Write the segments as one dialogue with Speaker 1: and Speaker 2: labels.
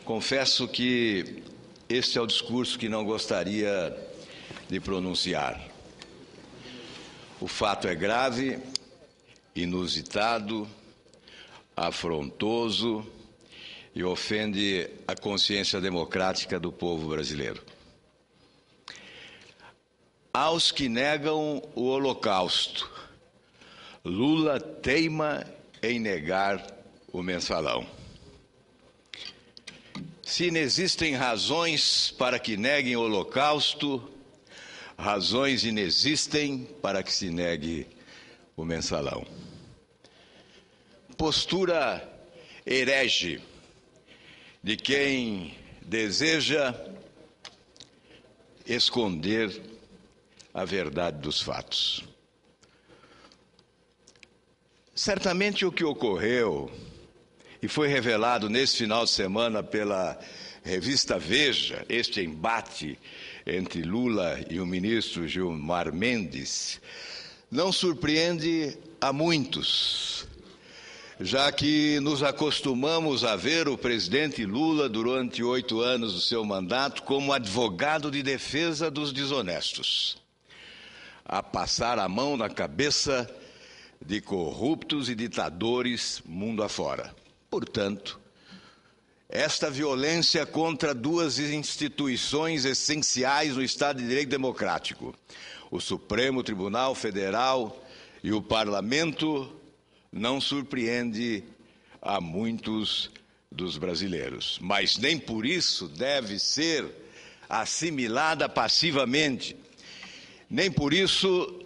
Speaker 1: Confesso que este é o discurso que não gostaria de pronunciar. O fato é grave, inusitado, afrontoso e ofende a consciência democrática do povo brasileiro. Aos que negam o Holocausto, Lula teima em negar o mensalão. Se inexistem razões para que neguem o Holocausto, razões inexistem para que se negue o mensalão. Postura herege de quem deseja esconder a verdade dos fatos. Certamente o que ocorreu e foi revelado nesse final de semana pela revista Veja, este embate entre Lula e o ministro Gilmar Mendes, não surpreende a muitos, já que nos acostumamos a ver o presidente Lula, durante 8 anos do seu mandato, como advogado de defesa dos desonestos, a passar a mão na cabeça de corruptos e ditadores mundo afora. Portanto, esta violência contra duas instituições essenciais no Estado de Direito Democrático, o Supremo Tribunal Federal e o Parlamento, não surpreende a muitos dos brasileiros, mas nem por isso deve ser assimilada passivamente, nem por isso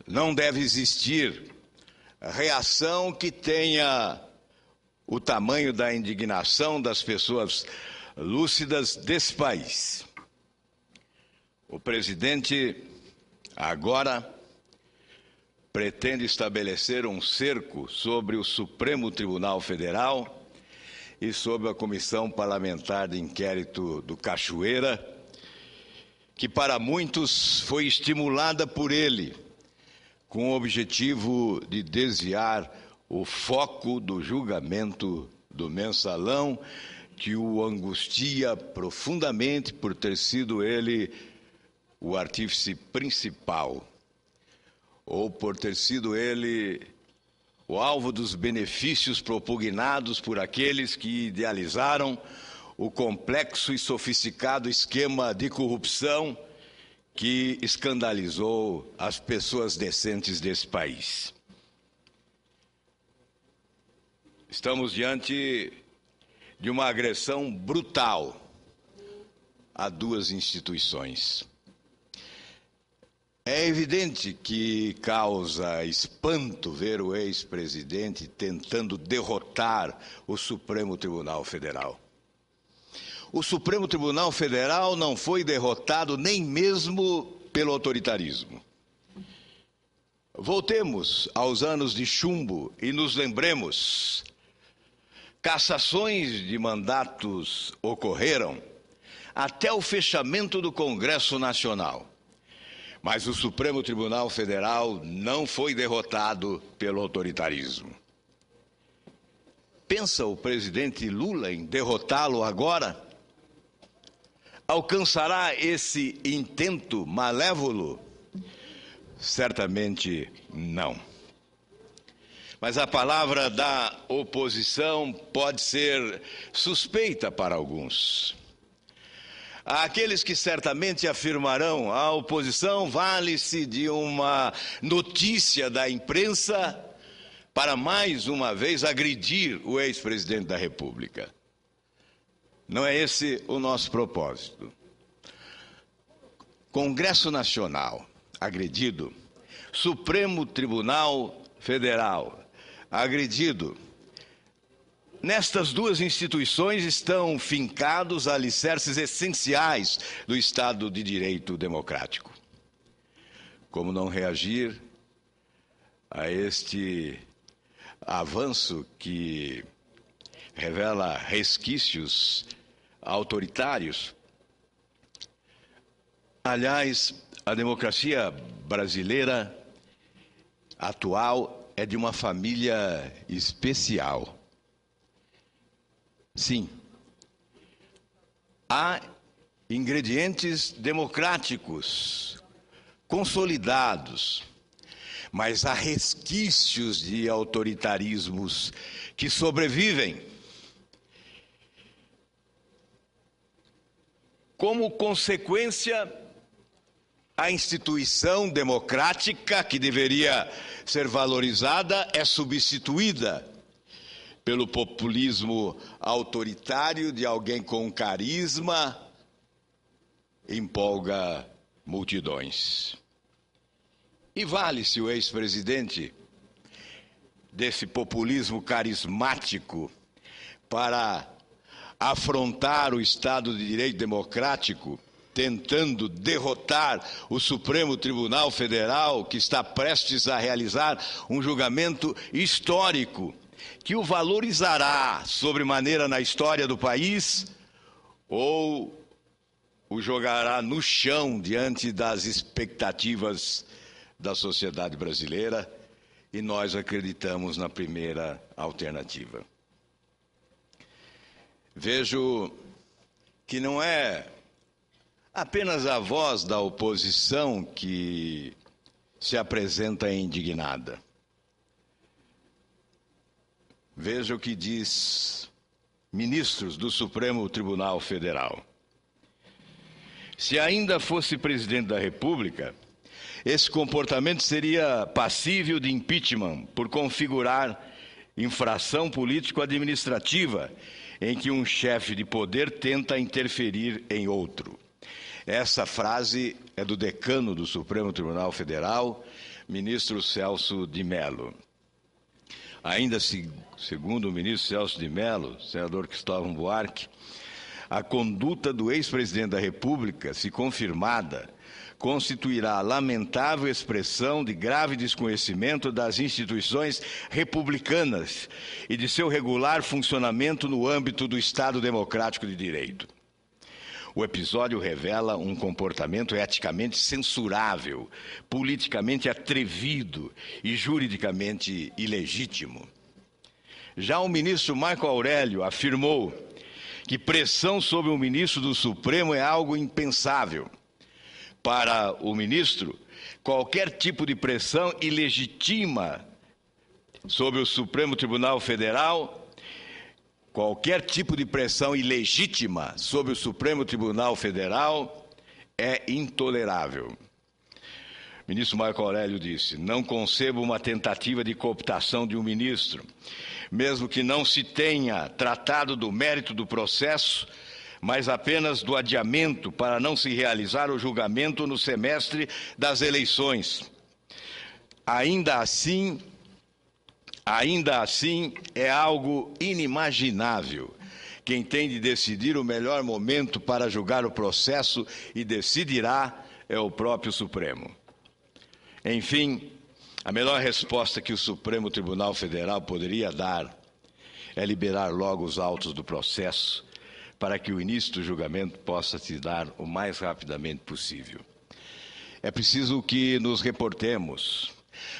Speaker 1: não deve existir reação que tenha o tamanho da indignação das pessoas lúcidas desse país. O presidente agora pretende estabelecer um cerco sobre o Supremo Tribunal Federal e sobre a Comissão Parlamentar de Inquérito do Cachoeira, que para muitos foi estimulada por ele, com o objetivo de desviar o foco do julgamento do mensalão, que o angustia profundamente por ter sido ele o artífice principal, ou por ter sido ele o alvo dos benefícios propugnados por aqueles que idealizaram o complexo e sofisticado esquema de corrupção que escandalizou as pessoas decentes desse país. Estamos diante de uma agressão brutal a duas instituições. É evidente que causa espanto ver o ex-presidente tentando derrotar o Supremo Tribunal Federal. O Supremo Tribunal Federal não foi derrotado nem mesmo pelo autoritarismo. Voltemos aos anos de chumbo e nos lembremos: cassações de mandatos ocorreram até o fechamento do Congresso Nacional. Mas o Supremo Tribunal Federal não foi derrotado pelo autoritarismo. Pensa o presidente Lula em derrotá-lo agora? Alcançará esse intento malévolo? Certamente não. Mas a palavra da oposição pode ser suspeita para alguns. Há aqueles que certamente afirmarão: a oposição vale-se de uma notícia da imprensa para mais uma vez agredir o ex-presidente da República. Não é esse o nosso propósito. Congresso Nacional agredido, Supremo Tribunal Federal agredido. Nestas duas instituições estão fincados alicerces essenciais do Estado de Direito Democrático. Como não reagir a este avanço que revela resquícios autoritários? Aliás, a democracia brasileira atual é de uma família especial. Sim, Há ingredientes democráticos consolidados, mas há resquícios de autoritarismos que sobrevivem. Como consequência, a instituição democrática, que deveria ser valorizada, é substituída pelo populismo autoritário de alguém com carisma, empolga multidões. E vale-se o ex-presidente desse populismo carismático para afrontar o Estado de Direito democrático, tentando derrotar o Supremo Tribunal Federal, que está prestes a realizar um julgamento histórico, que o valorizará sobremaneira na história do país, ou o jogará no chão diante das expectativas da sociedade brasileira, e nós acreditamos na primeira alternativa. Vejo que não é apenas a voz da oposição que se apresenta indignada. Veja o que diz ministros do Supremo Tribunal Federal. Se ainda fosse presidente da República, esse comportamento seria passível de impeachment por configurar infração político-administrativa em que um chefe de poder tenta interferir em outro. Essa frase é do decano do Supremo Tribunal Federal, ministro Celso de Mello. Ainda segundo o ministro Celso de Mello, senador Cristóvão Buarque, a conduta do ex-presidente da República, se confirmada, constituirá lamentável expressão de grave desconhecimento das instituições republicanas e de seu regular funcionamento no âmbito do Estado Democrático de Direito. O episódio revela um comportamento eticamente censurável, politicamente atrevido e juridicamente ilegítimo. Já o ministro Marco Aurélio afirmou que pressão sobre o ministro do Supremo é algo impensável. Para o ministro, qualquer tipo de pressão ilegitima sobre o Supremo Tribunal Federal, qualquer tipo de pressão ilegítima sobre o Supremo Tribunal Federal é intolerável. O ministro Marco Aurélio disse: não concebo uma tentativa de cooptação de um ministro, mesmo que não se tenha tratado do mérito do processo, mas apenas do adiamento para não se realizar o julgamento no semestre das eleições. Ainda assim, é algo inimaginável. Quem tem de decidir o melhor momento para julgar o processo e decidirá é o próprio Supremo. Enfim, a melhor resposta que o Supremo Tribunal Federal poderia dar é liberar logo os autos do processo, para que o início do julgamento possa se dar o mais rapidamente possível. É preciso que nos reportemos.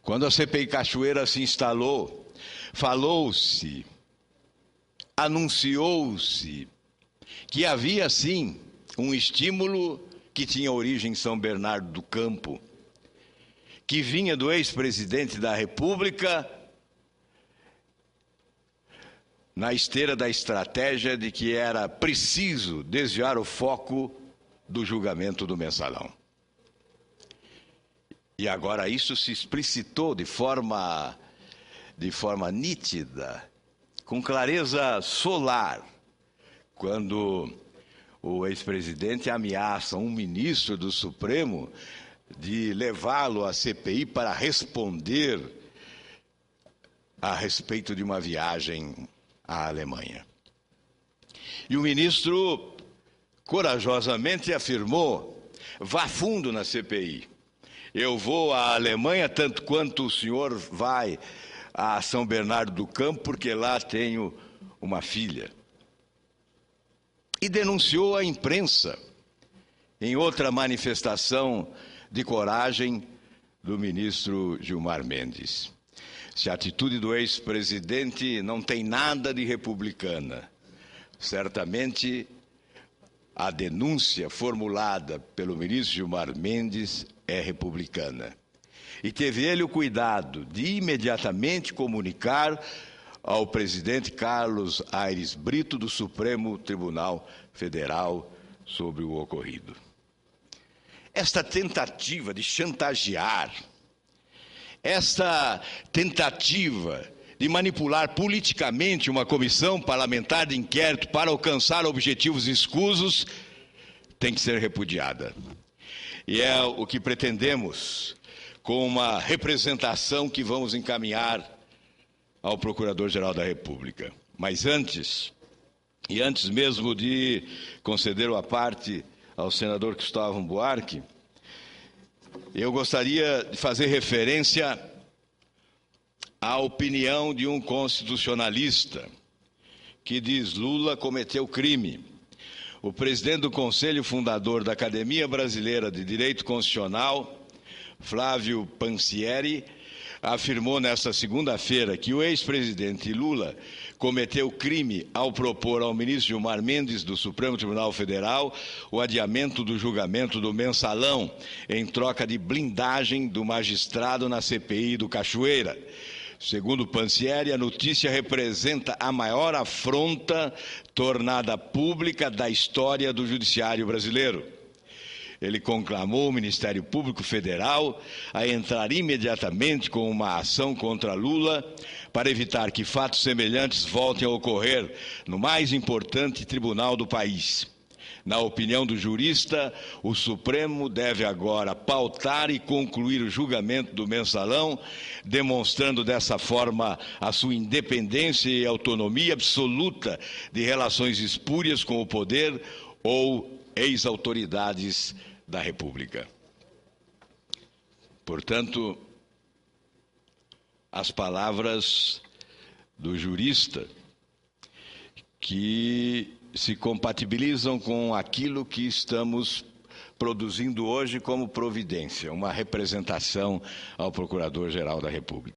Speaker 1: Quando a CPI Cachoeira se instalou, falou-se, anunciou-se que havia, sim, um estímulo que tinha origem em São Bernardo do Campo, que vinha do ex-presidente da República, na esteira da estratégia de que era preciso desviar o foco do julgamento do mensalão. E agora isso se explicitou de forma nítida, com clareza solar, quando o ex-presidente ameaça um ministro do Supremo de levá-lo à CPI para responder a respeito de uma viagem à Alemanha. E o ministro corajosamente afirmou: vá fundo na CPI. Eu vou à Alemanha tanto quanto o senhor vai a São Bernardo do Campo, porque lá tenho uma filha. E denunciou a imprensa em outra manifestação de coragem do ministro Gilmar Mendes. Se a atitude do ex-presidente não tem nada de republicana, certamente a denúncia formulada pelo ministro Gilmar Mendes é republicana. E teve ele o cuidado de imediatamente comunicar ao presidente Carlos Aires Brito do Supremo Tribunal Federal sobre o ocorrido. Esta tentativa de chantagear, esta tentativa de manipular politicamente uma comissão parlamentar de inquérito para alcançar objetivos escusos tem que ser repudiada. E é o que pretendemos com uma representação que vamos encaminhar ao Procurador-Geral da República. Mas antes mesmo de conceder a parte ao senador Cristóvão Buarque, eu gostaria de fazer referência à opinião de um constitucionalista que diz: Lula cometeu crime. O presidente do Conselho Fundador da Academia Brasileira de Direito Constitucional, Flávio Pansieri, afirmou nesta segunda-feira que o ex-presidente Lula cometeu crime ao propor ao ministro Gilmar Mendes do Supremo Tribunal Federal o adiamento do julgamento do mensalão em troca de blindagem do magistrado na CPI do Cachoeira. Segundo Pansieri, a notícia representa a maior afronta tornada pública da história do judiciário brasileiro. Ele conclamou o Ministério Público Federal a entrar imediatamente com uma ação contra Lula para evitar que fatos semelhantes voltem a ocorrer no mais importante tribunal do país. Na opinião do jurista, o Supremo deve agora pautar e concluir o julgamento do mensalão, demonstrando dessa forma a sua independência e autonomia absoluta de relações espúrias com o poder ou ex-autoridades da República. Portanto, as palavras do jurista que se compatibilizam com aquilo que estamos produzindo hoje como providência, uma representação ao Procurador-Geral da República.